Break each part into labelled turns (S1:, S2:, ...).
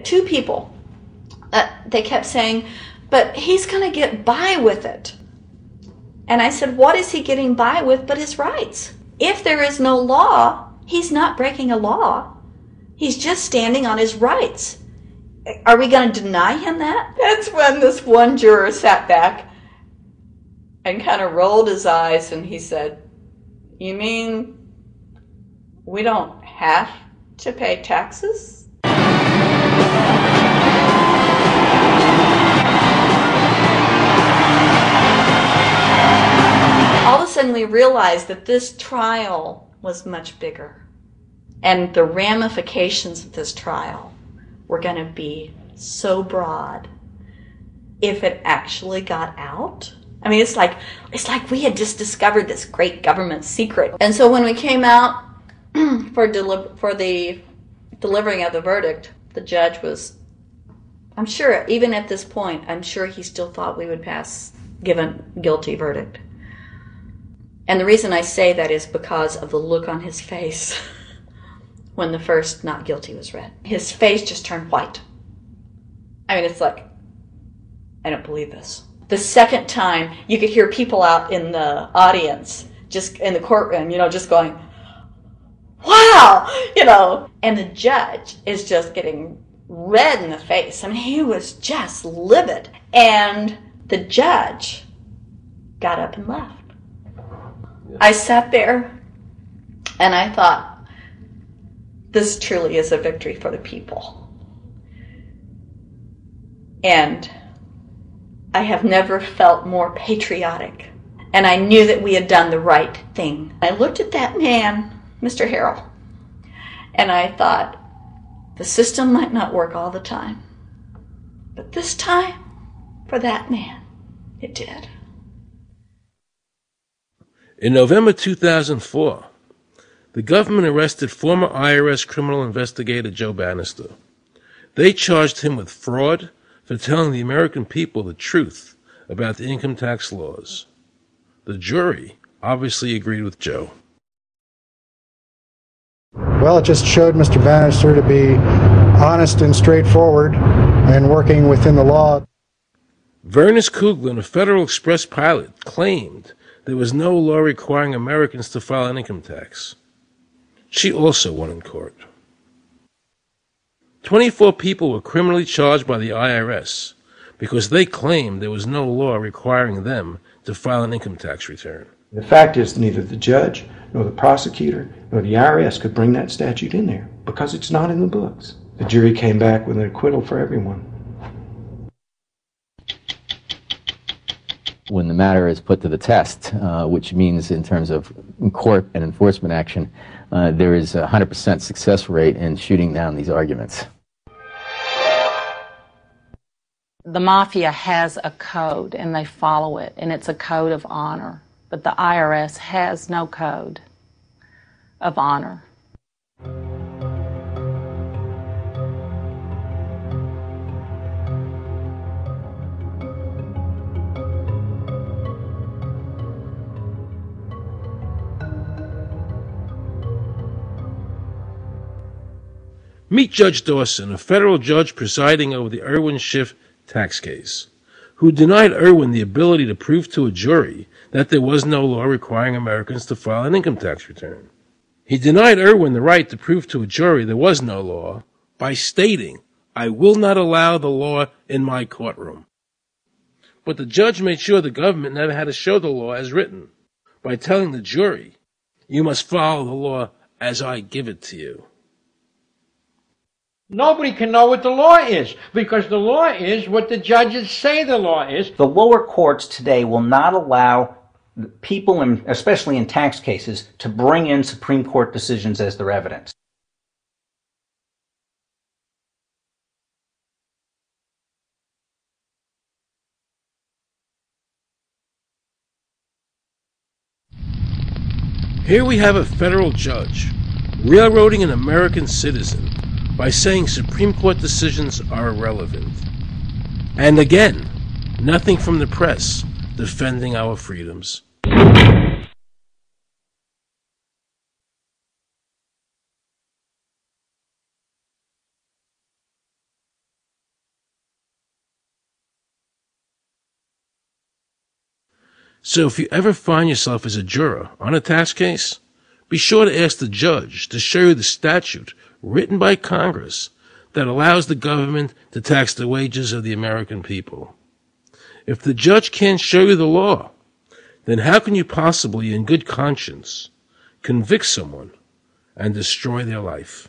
S1: two people. They kept saying, but he's going to get by with it. And I said, what is he getting by with but his rights? If there is no law, he's not breaking a law. He's just standing on his rights. Are we going to deny him that? That's when this one juror sat back and kind of rolled his eyes and he said, you mean we don't have to pay taxes? All of a sudden we realized that this trial was much bigger. And the ramifications of this trial were going to be so broad if it actually got out. I mean, it's like we had just discovered this great government secret. And so when we came out for the delivering of the verdict, the judge was, I'm sure, even at this point, I'm sure he still thought we would give a guilty verdict. And the reason I say that is because of the look on his face when the first not guilty was read. His face just turned white. I mean, it's like, I don't believe this. The second time, you could hear people out in the audience, just in the courtroom, just going, wow, and the judge is just getting red in the face. I mean, he was just livid. And the judge got up and left. I sat there and I thought, this truly is a victory for the people. And I have never felt more patriotic. And I knew that we had done the right thing. I looked at that man, Mr. Harrell, and I thought, the system might not work all the time, but this time, for that man, it did.
S2: In November 2004, the government arrested former IRS criminal investigator Joe Banister. They charged him with fraud for telling the American people the truth about the income tax laws. The jury obviously agreed with Joe.
S3: Well, it just showed Mr. Banister to be honest and straightforward and working within the law.
S2: Vernice Kuglin, a Federal Express pilot, claimed there was no law requiring Americans to file an income tax. She also won in court. 24 people were criminally charged by the IRS because they claimed there was no law requiring them to file an income tax return.
S4: The fact is, neither the judge, nor the prosecutor, nor the IRS could bring that statute in there because it's not in the books. The jury came back with an acquittal for everyone.
S5: When the matter is put to the test, which means in terms of court and enforcement action, there is a 100% success rate in shooting down these arguments.
S6: The mafia has a code and they follow it, and it's a code of honor. But the IRS has no code of honor.
S2: Meet Judge Dawson, a federal judge presiding over the Irwin Schiff tax case, who denied Irwin the ability to prove to a jury that there was no law requiring Americans to file an income tax return. He denied Irwin the right to prove to a jury there was no law by stating, "I will not allow the law in my courtroom." But the judge made sure the government never had to show the law as written by telling the jury, "You must follow the law as I give it to you."
S7: Nobody can know what the law is, because the law is what the judges say the law is.
S8: The lower courts today will not allow people, especially in tax cases, to bring in Supreme Court decisions as their evidence.
S2: Here we have a federal judge railroading an American citizen by saying Supreme Court decisions are irrelevant. And again, nothing from the press defending our freedoms. So if you ever find yourself as a juror on a tax case, be sure to ask the judge to show you the statute written by Congress that allows the government to tax the wages of the American people. If the judge can't show you the law, then how can you possibly, in good conscience, convict someone and destroy their life?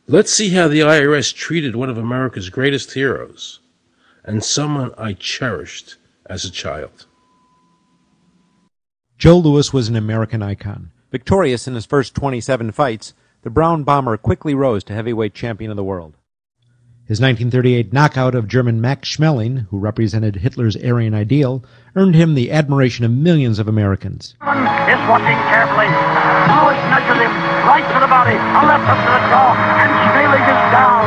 S2: Let's see how the IRS treated one of America's greatest heroes, and someone I cherished as a child.
S9: Joe Louis was an American icon. Victorious in his first 27 fights, the Brown Bomber quickly rose to heavyweight champion of the world. His 1938 knockout of German Max Schmeling, who represented Hitler's Aryan ideal, earned him the admiration of millions of Americans.
S10: Is watching carefully. Louis nudges him right to the body, a left up to the jaw, and Schmeling is down.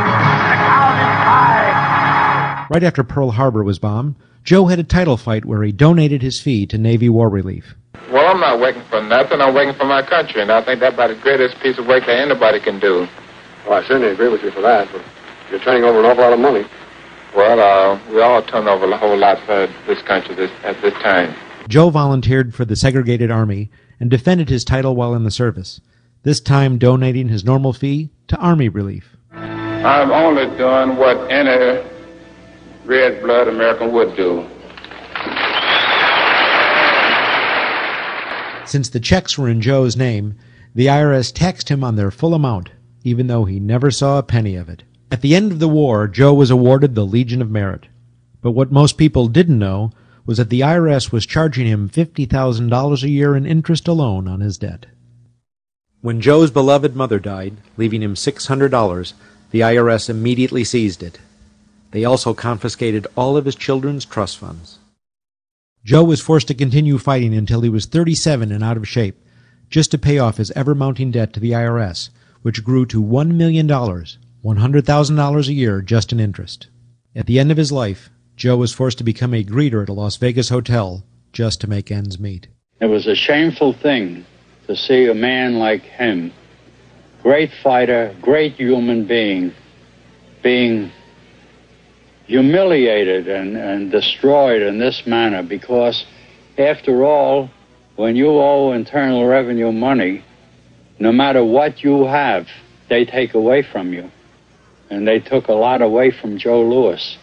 S10: The count is tied.
S9: Right after Pearl Harbor was bombed, Joe had a title fight where he donated his fee to Navy War Relief.
S11: Well, I'm not working for nothing. I'm working for my country, and I think that's about the greatest piece of work that anybody can do.
S12: Well, I certainly agree with you for that, but you're turning over an awful lot of money.
S11: Well, we all turn over a whole lot for this country at this time.
S9: Joe volunteered for the segregated army and defended his title while in the service, this time donating his normal fee to Army Relief.
S11: I'm only doing what any red-blood American would do.
S9: Since the checks were in Joe's name, the IRS taxed him on their full amount, even though he never saw a penny of it. At the end of the war, Joe was awarded the Legion of Merit. But what most people didn't know was that the IRS was charging him $50,000 a year in interest alone on his debt. When Joe's beloved mother died, leaving him $600, the IRS immediately seized it. They also confiscated all of his children's trust funds. Joe was forced to continue fighting until he was 37 and out of shape, just to pay off his ever-mounting debt to the IRS, which grew to $1 million, $100,000 a year just in interest. At the end of his life, Joe was forced to become a greeter at a Las Vegas hotel just to make ends meet.
S13: It was a shameful thing to see a man like him, great fighter, great human being humiliated and destroyed in this manner, because after all, when you owe Internal Revenue money, no matter what you have, they take away from you. And they took a lot away from Joe Louis.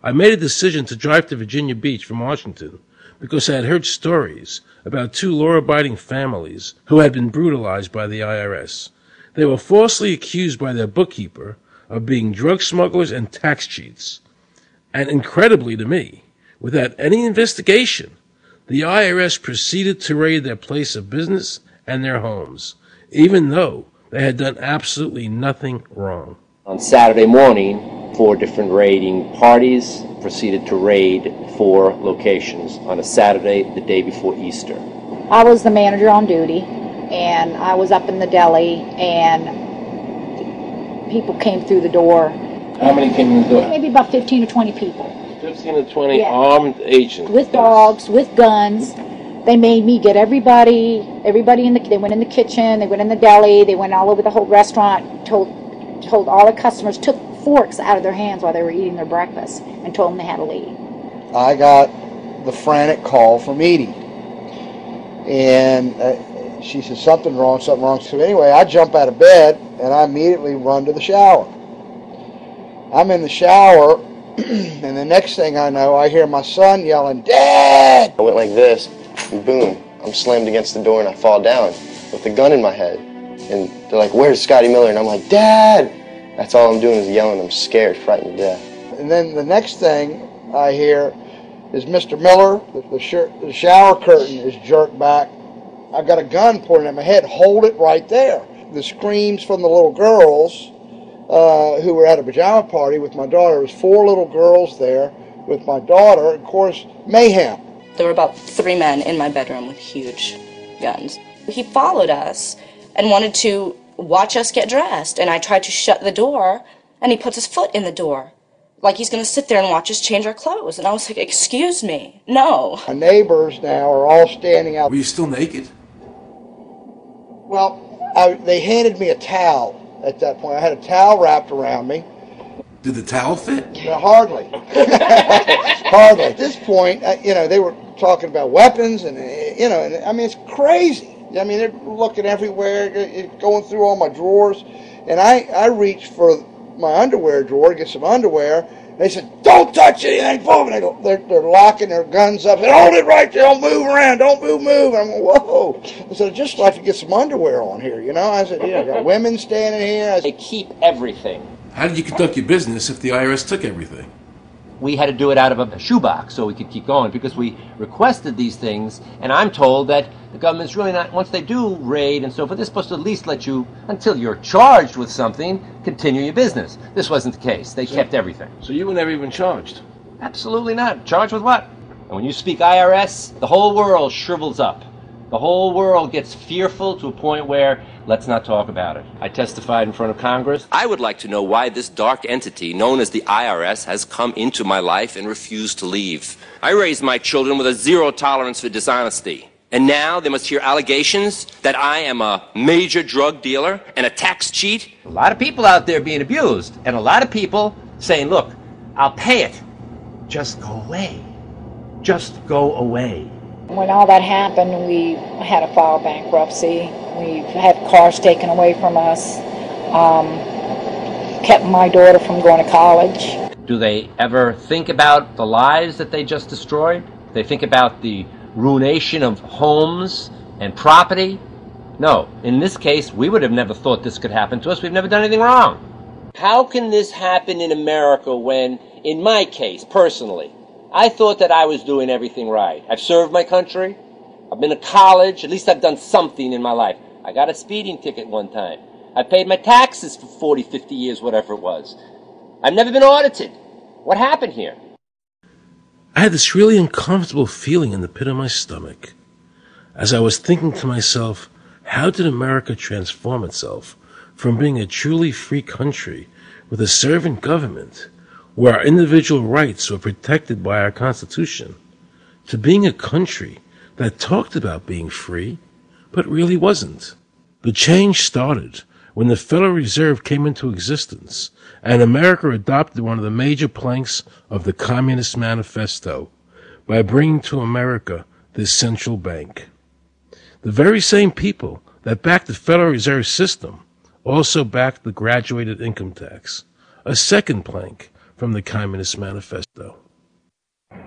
S2: I made a decision to drive to Virginia Beach from Washington because I had heard stories about two law-abiding families who had been brutalized by the IRS. They were falsely accused by their bookkeeper of being drug smugglers and tax cheats. And incredibly to me, without any investigation, the IRS proceeded to raid their place of business and their homes, even though they had done absolutely nothing wrong.
S14: On Saturday morning, 4 different raiding parties proceeded to raid 4 locations on a Saturday, the day before Easter.
S15: I was the manager on duty, and I was up in the deli, and people came through the door.
S2: How many came in the door?
S15: Maybe about 15 or 20 people.
S2: 15 to 20 armed agents.
S15: With dogs, with guns. They made me get everybody they went in the kitchen, they went in the deli, they went all over the whole restaurant, told all the customers, took forks out of their hands while they were eating their breakfast, and told them they had to leave.
S16: I got the frantic call from Edie, and she said, something wrong. So anyway, I jump out of bed, and I immediately run to the shower. I'm in the shower, and the next thing I know, I hear my son yelling, "Dad!"
S17: I went like this, and boom, I'm slammed against the door, and I fall down with a gun in my head. And they're like, "Where's Scotty Miller?" And I'm like, "Dad!" That's all I'm doing is yelling. I'm scared, frightened to death.
S16: And then the next thing I hear is Mr. Miller, the shower curtain is jerked back. I got a gun pointed at my head. Hold it right there. The screams from the little girls who were at a pajama party with my daughter. There was 4 little girls there with my daughter. Of course, mayhem.
S18: There were about 3 men in my bedroom with huge guns. He followed us and wanted to watch us get dressed, and I tried to shut the door, And he puts his foot in the door, like he's going to sit there and watch us change our clothes. And I was like, excuse me, no.
S16: My neighbors now are all standing out.
S2: Were you still naked?
S16: Well, they handed me a towel at that point. I had a towel wrapped around me.
S2: Did the towel fit?
S16: No, hardly. Hardly. At this point, they were talking about weapons, and I mean, it's crazy. I mean, they're looking everywhere, going through all my drawers, and I reached for my underwear drawer to get some underwear. They said, "Don't touch anything, move." And they're locking their guns up. They hold it right there. Don't move around. Don't move. I'm going, whoa. I said, I'd just like to get some underwear on here, I said, I got women standing here.
S14: They keep everything.
S2: How did you conduct your business if the IRS took everything?
S14: We had to do it out of a shoebox so we could keep going because we requested these things, and I'm told that the government's really not, once they do raid and so forth, they're supposed to at least let you, until you're charged with something, continue your business. This wasn't the case. They kept everything.
S2: So you were never even charged?
S14: Absolutely not. Charged with what? And when you speak IRS, the whole world shrivels up. The whole world gets fearful to a point where, let's not talk about it. I testified in front of Congress.
S19: I would like to know why this dark entity known as the IRS has come into my life and refused to leave. I raised my children with a zero tolerance for dishonesty. And now they must hear allegations that I am a major drug dealer and a tax cheat.
S14: A lot of people out there being abused, and a lot of people saying, look, I'll pay it. Just go away. Just go away.
S15: When all that happened, we had to file bankruptcy. We had cars taken away from us, kept my daughter from going to college.
S14: Do they ever think about the lives that they just destroyed? Do they think about the ruination of homes and property? No. In this case, we would have never thought this could happen to us. We've never done anything wrong. How can this happen in America when, in my case, personally, I thought that I was doing everything right. I've served my country. I've been to college. At least I've done something in my life. I got a speeding ticket one time. I paid my taxes for 40, 50 years, whatever it was. I've never been audited. What happened here?
S2: I had this really uncomfortable feeling in the pit of my stomach as I was thinking to myself, how did America transform itself from being a truly free country with a servant government where our individual rights were protected by our Constitution, to being a country that talked about being free, but really wasn't. The change started when the Federal Reserve came into existence and America adopted one of the major planks of the Communist Manifesto by bringing to America this central bank. The very same people that backed the Federal Reserve System also backed the graduated income tax, a second plank from the Communist Manifesto.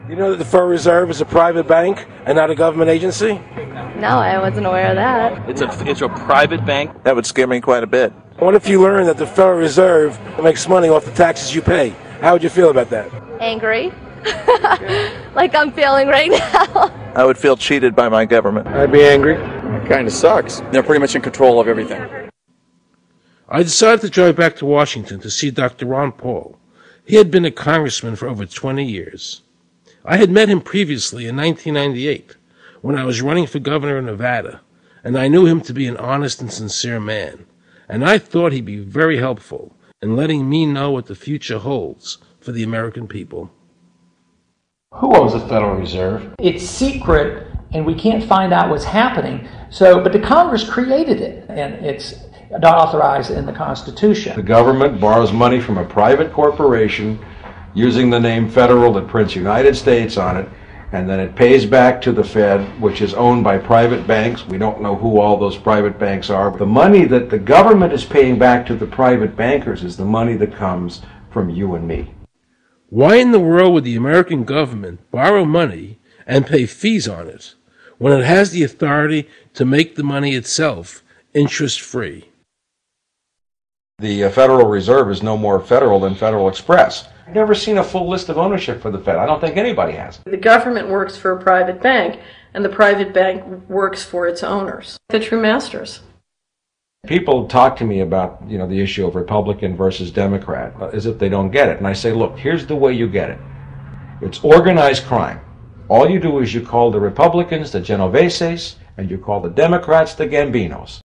S2: You know that the Federal Reserve is a private bank and not a government agency?
S20: No, I wasn't aware of that.
S21: It's a private bank? That would scare me quite a bit.
S2: What if you learned that the Federal Reserve makes money off the taxes you pay? How would you feel about that?
S20: Angry. Like I'm feeling right now.
S21: I would feel cheated by my government.
S2: I'd be angry.
S21: It kind of sucks. They're pretty much in control of everything.
S2: I decided to drive back to Washington to see Dr. Ron Paul. He had been a congressman for over 20 years. I had met him previously in 1998 when I was running for governor of Nevada, and I knew him to be an honest and sincere man, and I thought he'd be very helpful in letting me know what the future holds for the American people.
S4: Who owns the Federal Reserve?
S22: It's secret, and we can't find out what's happening. But the Congress created it, and it's not authorized in the Constitution.
S23: The government borrows money from a private corporation using the name Federal that prints United States on it, and then it pays back to the Fed, which is owned by private banks. We don't know who all those private banks are. The money that the government is paying back to the private bankers is the money that comes from you and me.
S2: Why in the world would the American government borrow money and pay fees on it when it has the authority to make the money itself interest-free?
S23: The Federal Reserve is no more federal than Federal Express. I've never seen a full list of ownership for the Fed. I don't think anybody has.
S24: The government works for a private bank, and the private bank works for its owners, the true masters.
S23: People talk to me about, the issue of Republican versus Democrat, as if they don't get it. And I say, look, here's the way you get it. It's organized crime. All you do is you call the Republicans the Genoveses, and you call the Democrats the Gambinos.